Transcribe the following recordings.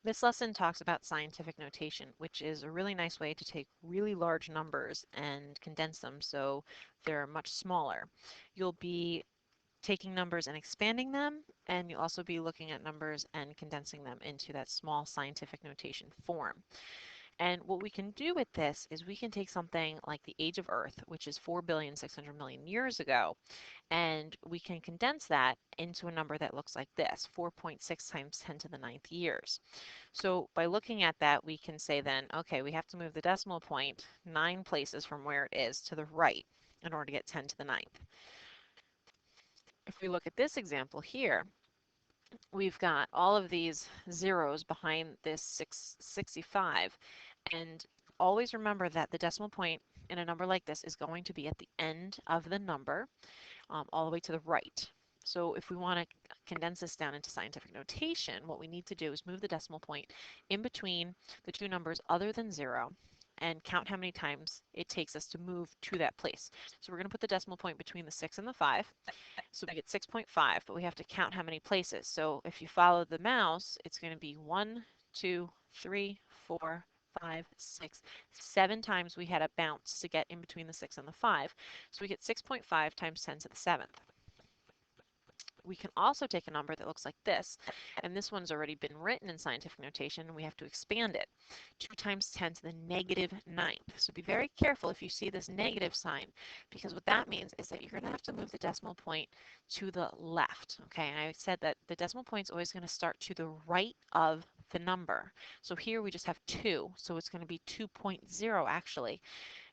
This lesson talks about scientific notation, which is a really nice way to take really large numbers and condense them so they're much smaller. You'll be taking numbers and expanding them, and you'll also be looking at numbers and condensing them into that small scientific notation form. And what we can do with this is we can take something like the age of Earth, which is 4,600,000,000 years ago, and we can condense that into a number that looks like this, 4.6 times 10 to the ninth years. So by looking at that, we can say then, okay, we have to move the decimal point 9 places from where it is to the right in order to get 10 to the ninth. If we look at this example here, we've got all of these zeros behind this 665, and always remember that the decimal point in a number like this is going to be at the end of the number, all the way to the right. So if we want to condense this down into scientific notation, what we need to do is move the decimal point in between the two numbers other than 0 and count how many times it takes us to move to that place. So we're going to put the decimal point between the 6 and the 5. So we get 6.5, but we have to count how many places. So if you follow the mouse, it's going to be 1, 2, 3, 4, 5, 6, 7 times we had to bounce to get in between the 6 and the 5. So we get 6.5 times 10 to the 7th. We can also take a number that looks like this, and this one's already been written in scientific notation, and we have to expand it. 2 times 10 to the negative ninth. So be very careful if you see this negative sign, because what that means is that you're going to have to move the decimal point to the left. Okay, and I said that the decimal point is always going to start to the right of the number. So here we just have 2, so it's going to be 2.0 actually,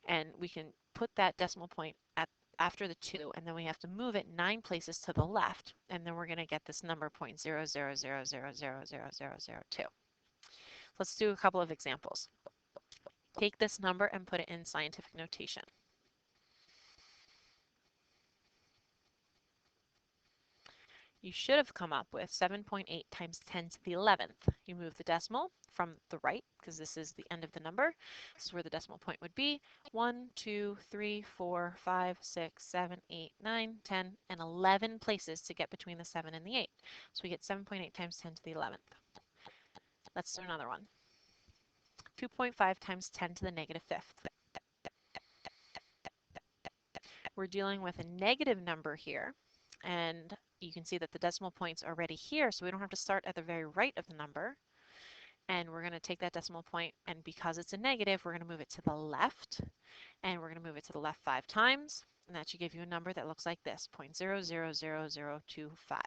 and we can put that decimal point at after the 2, and then we have to move it 9 places to the left, and then we're going to get this number 0.000000002. Let's do a couple of examples. Take this number and put it in scientific notation. You should have come up with 7.8 times 10 to the 11th. You move the decimal from the right, because this is the end of the number. This is where the decimal point would be. 1, 2, 3, 4, 5, 6, 7, 8, 9, 10, and 11 places to get between the 7 and the 8. So we get 7.8 times 10 to the 11th. Let's do another one. 2.5 times 10 to the negative 5th. We're dealing with a negative number here, and you can see that the decimal point's already here, so we don't have to start at the very right of the number. And we're going to take that decimal point, and because it's a negative, we're going to move it to the left, and we're going to move it to the left 5 times, and that should give you a number that looks like this, 0.000025.